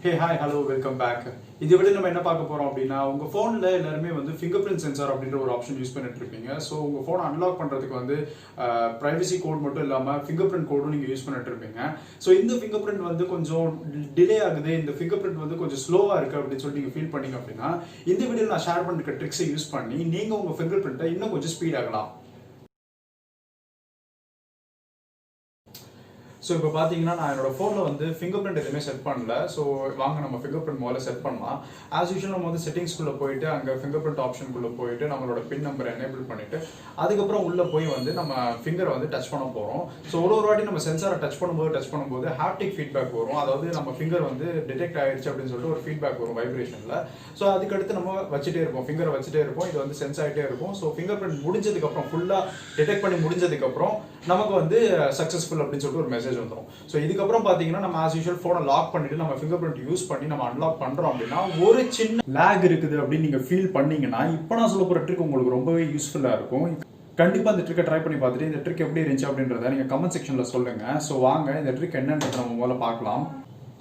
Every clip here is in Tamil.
Hey, hi, hello, welcome back. இந்த வீடியோல நம்ம என்ன பார்க்க போறோம் அப்படினா உங்க போன்ல எல்லாரும் வந்து fingerprint sensor அப்படிங்கற ஒரு ஆப்ஷன் யூஸ் பண்ணிட்டு இருப்பீங்க. சோ உங்க போன் அன்லாக் பண்றதுக்கு வந்து privacy கோட் மட்டும் இல்லாம fingerprint கோடும் நீங்க யூஸ் பண்ணிட்டு இருப்பீங்க. சோ இந்த fingerprint வந்து கொஞ்சம் டிலே ஆகுது, இந்த fingerprint வந்து கொஞ்சம் ஸ்லோவா இருக்கு அப்படி சொல்லி நீங்க ஃபீல் பண்ணீங்க அப்படினா இந்த வீடியோல நான் ஷேர் பண்ணிருக்க ட்ரிக்ஸை யூஸ் பண்ணி நீங்க உங்க fingerprint-ஐ இன்னும் கொஞ்சம் ஸ்பீட் ஆக்கலாம். So இப்போ பாத்தீங்கன்னா நான் என்னோட போன்ல வந்து fingerprint எதுவுமே செட் பண்ணல. சோ வாங்க நம்ம fingerprint முதல்ல செட் பண்ணலாம். As usual நம்ம வந்து செட்டிங்ஸ் குள்ள போயிட்டு அங்க fingerprint ஆப்ஷன் குள்ள போயிட்டு நம்மளோட பின் நம்பர் எனேபிள் பண்ணிட்டு அதுக்கு அப்புறம் உள்ள போய் வந்து நம்ம ஃபிங்கரை வந்து டச் பண்ண போறோம். சோ ஒரு வாட்டி நம்ம சென்சாரை டச் பண்ணும்போது ஹாப்டிக் ஃபீட்பேக் வரும். அதாவது நம்ம ஃபிங்கர் வந்து டிடெக்ட் ஆயிடுச்சு அப்படினு சொல்லிட்டு ஒரு ஃபீட்பேக் வரும் வைப்ரேஷன்ல. சோ அதுக்கு அடுத்து நம்ம வச்சிட்டே இருப்போம், ஃபிங்கரை வச்சிட்டே இருப்போம். இது வந்து சென்ஸ் ஆயிட்டே இருக்கும். சோ fingerprint முடிஞ்சதுக்கு அப்புறம் ஃபுல்லா டிடெக்ட் பண்ணி முடிஞ்சதுக்கு அப்புறம் நமக்கு வந்து சக்சஸ்ஃபுல் அப்படினு சொல்லிட்டு ஒரு மெசேஜ் வந்துரும். சோ இதுக்கு அப்புறம் பாத்தீங்கன்னா நம்ம as usual போனை லாக் பண்ணிட்டு நம்ம fingerprint யூஸ் பண்ணி நம்ம அன்லாக் பண்றோம் அப்படினா ஒரு சின்ன lag இருக்குது அப்படி நீங்க ஃபீல் பண்ணீங்கனா இப்போ நான் சொல்ல போற ட்ரிக் உங்களுக்கு ரொம்பவே யூஸ்ஃபுல்லா இருக்கும். கண்டிப்பா இந்த ட்ரிக்கை ட்ரை பண்ணி பார்த்துட்டு இந்த ட்ரிக் எப்படி இருந்துச்சு அப்படின்றத நீங்க கமெண்ட் செக்ஷன்ல சொல்லுங்க. சோ வாங்க இந்த ட்ரிக் என்னன்றதை நம்ம முதல்ல பார்க்கலாம்.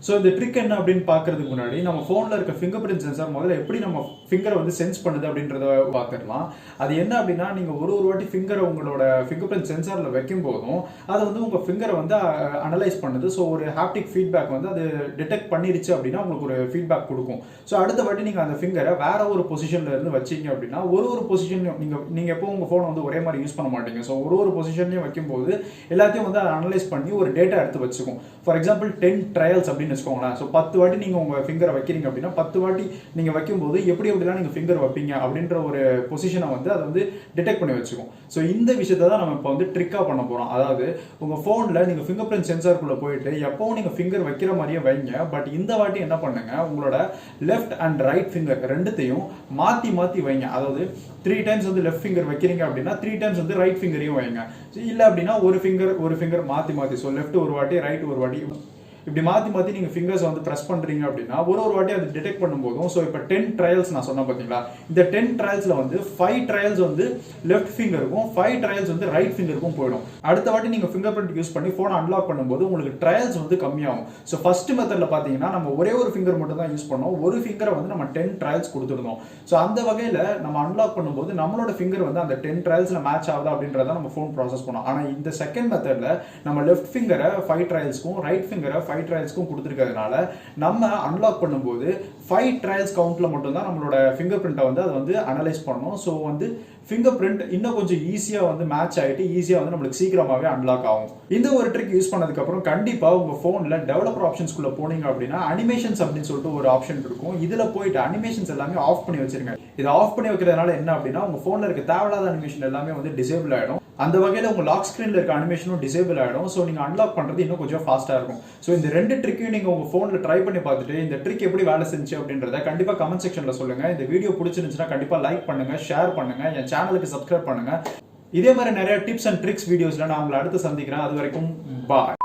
சோ இந்த ட்ரிக் என்ன அப்படின்னு பாக்குறதுக்கு முன்னாடி நம்ம போன்ல இருக்க fingerprint சென்சார் முதல்ல எப்படி நம்ம ஃபிங்கரை வந்து சென்ஸ் பண்ணுது அப்படின்றத பார்த்துடலாம். அது என்ன அப்படின்னா நீங்க ஒரு வாட்டி ஃபிங்கரை உங்களோட fingerprint சென்சார்ல வைக்கும் போதும் அது வந்து உங்க ஃபிங்கரை வந்து அனலைஸ் பண்ணுது. ஸோ ஒரு ஹாப்டிக் ஃபீட்பேக் வந்து அது டிடெக்ட் பண்ணிருச்சு அப்படின்னா உங்களுக்கு ஒரு ஃபீட்பேக் கொடுக்கும். ஸோ அடுத்த வாட்டி நீங்க அந்த ஃபிங்கரை வேற ஒரு பொசிஷன்ல இருந்து வச்சீங்க அப்படின்னா ஒரு பொசிஷன் நீங்க எப்போ உங்க போனை வந்து ஒரே மாதிரி யூஸ் பண்ண மாட்டீங்க. ஸோ ஒரு பொசிஷன்லயும் வைக்கும்போது எல்லாத்தையும் வந்து அனலைஸ் பண்ணி ஒரு டேட்டா எடுத்து வச்சுக்கும். ஃபார் எக்ஸாம்பிள் 10 ட்ரையல்ஸ் அப்படின்னு வச்சுக்கோங்களேன். ஸோ 10 வாட்டி நீங்க உங்க ஃபிங்கரை வைக்கிறீங்க அப்படின்னா 10 வாட்டி நீங்க வைக்கும்போது எப்படிலாம் நீங்க ஃபிங்கர் வைப்பீங்க அப்படின்ற ஒரு பொசிஷனை வந்து அதை வந்து டிடெக்ட் பண்ணி வச்சுக்கும். ஸோ இந்த விஷயத்தை தான் நம்ம இப்போ வந்து ட்ரிக்கா பண்ண போறோம். அதாவது உங்க போன்ல நீங்க fingerprint சென்சாருக்குள்ள போயிட்டு எப்பவும் நீங்க ஃபிங்கர் வைக்கிற மாதிரியே வைங்க. பட் இந்த வாட்டி என்ன பண்ணுங்க, உங்களோட லெஃப்ட் அண்ட் ரைட் ஃபிங்கர் ரெண்டுத்தையும் மாத்தி மாத்தி வைங்க. அதாவது 3 டைம்ஸ் வந்து லெஃப்ட் ஃபிங்கர் வைக்கிறீங்க அப்படின்னா 3 டைம்ஸ் வந்து ரைட் ஃபிங்கரையும் வைங்க. இல்ல அப்படின்னா ஒரு ஃபிங்கர் மாத்தி மாத்தி, ஸோ லெஃப்ட் ஒரு வாட்டி ரைட் ஒரு வாட்டி இப்படி மாத்தி மாத்தி நீங்க ஃபிங்கர்ஸ் வந்து பிரஸ் பண்றீங்க அப்படின்னா ஒரு வாட்டி அது டிடெக்ட் பண்ணும்போதும். ஸோ இப்போ 10 ட்ரையல்ஸ் நான் சொன்னேன் பாத்தீங்களா, இந்த 10 ட்ரையல்ஸ்ல வந்து 5 ட்ரையல்ஸ் வந்து லெஃப்ட் ஃபிங்கருக்கும் 5 ட்ரையல்ஸ் வந்து ரைட் ஃபிங்கருக்கும் போயிடும். அடுத்த வாட்டி நீங்க fingerprint யூஸ் பண்ணி போனை அன்லாக் பண்ணும்போது உங்களுக்கு ட்ரையல்ஸ் வந்து கம்மியாகும். ஸோ ஃபர்ஸ்ட் மெத்தட்ல பாத்தீங்கன்னா நம்ம ஒரே ஒரு ஃபிங்கர் மட்டும் தான் யூஸ் பண்ணோம், ஒரு ஃபிங்கரை வந்து நம்ம 10 ட்ரையல்ஸ் கொடுத்துருந்தோம். ஸோ அந்த வகையில நம்ம அன்லாக் பண்ணும்போது நம்மளோட ஃபிங்கர் வந்து அந்த 10 ட்ரையல்ஸ்ல மேட்ச் ஆகுதா அப்படின்றத நம்ம போன் ப்ராசஸ் பண்ணோம். ஆனா இந்த செகண்ட் மெத்தட்ல நம்ம லெஃப்ட் ஃபிங்கரை 5 ட்ரையல்ஸ்க்கும் ரைட் ஃபிங்கரை 5 ட்ரையல்ஸ்க்கும் கொடுத்துருக்கிறதுனால நம்ம அன்லாக் பண்ணும்போது 5 ட்ரையல்ஸ் கவுண்ட்ல மட்டும் தான் நம்மளோட ஃபிங்கர்பிரிண்ட்டை வந்து அது வந்து அனலைஸ் பண்ணணும். ஸோ வந்து ஃபிங்கர்பிரிண்ட் இன்னும் கொஞ்சம் ஈஸியா வந்து மேட்ச் ஆயிட்டு ஈஸியா வந்து நம்மளுக்கு சீக்கிரமாவே அன்லாக் ஆகும். இந்த ஒரு ட்ரிக் யூஸ் பண்ணதுக்கு அப்புறம் கண்டிப்பா உங்க போன்ல டெவலப்பர் ஆப்ஷன்ஸ்குள்ள போனீங்க அப்படின்னா அனிமேஷன்ஸ் அப்படின்னு சொல்லிட்டு ஒரு ஆப்ஷன் இருக்கும். இதுல போயிட்டு அனிமேஷன்ஸ் எல்லாமே ஆஃப் பண்ணி வச்சிருங்க. இதை ஆஃப் பண்ணி வைக்கிறதுனால என்ன அப்படின்னா உங்க போன்ல இருக்க தேவையில்லாத அனிமேஷன் எல்லாமே வந்து டிசேபிள் ஆயிடும். அந்த வகையில உங்க லாக் ஸ்கிரீன்ல இருக்க அனிமேஷனும் டிசேபிள் ஆயிடும். ஸோ நீங்க அன்லாக் பண்றது இன்னும் கொஞ்சம் ஃபாஸ்டா இருக்கும். ஸோ இந்த ரெண்டு ட்ரிக்கையும் நீங்க உங்க போன்ல ட்ரை பண்ணி பார்த்துட்டு இந்த ட்ரிக் எப்படி வேலை செஞ்சு அப்படின்றத கண்டிப்பா கமெண்ட் செக்ஷன்ல சொல்லுங்க. இந்த வீடியோ பிடிச்சிருந்துச்சுன்னா கண்டிப்பா லைக் பண்ணுங்க, ஷேர் பண்ணுங்க, என் சேனலுக்கு சப்ஸ்கிரைப் பண்ணுங்க. இதே மாதிரி நிறைய டிப்ஸ் அண்ட் ட்ரிக்ஸ் வீடியோஸ்ல நான் உங்களை அடுத்து சந்திக்கிறேன். அது வரைக்கும் பாய்.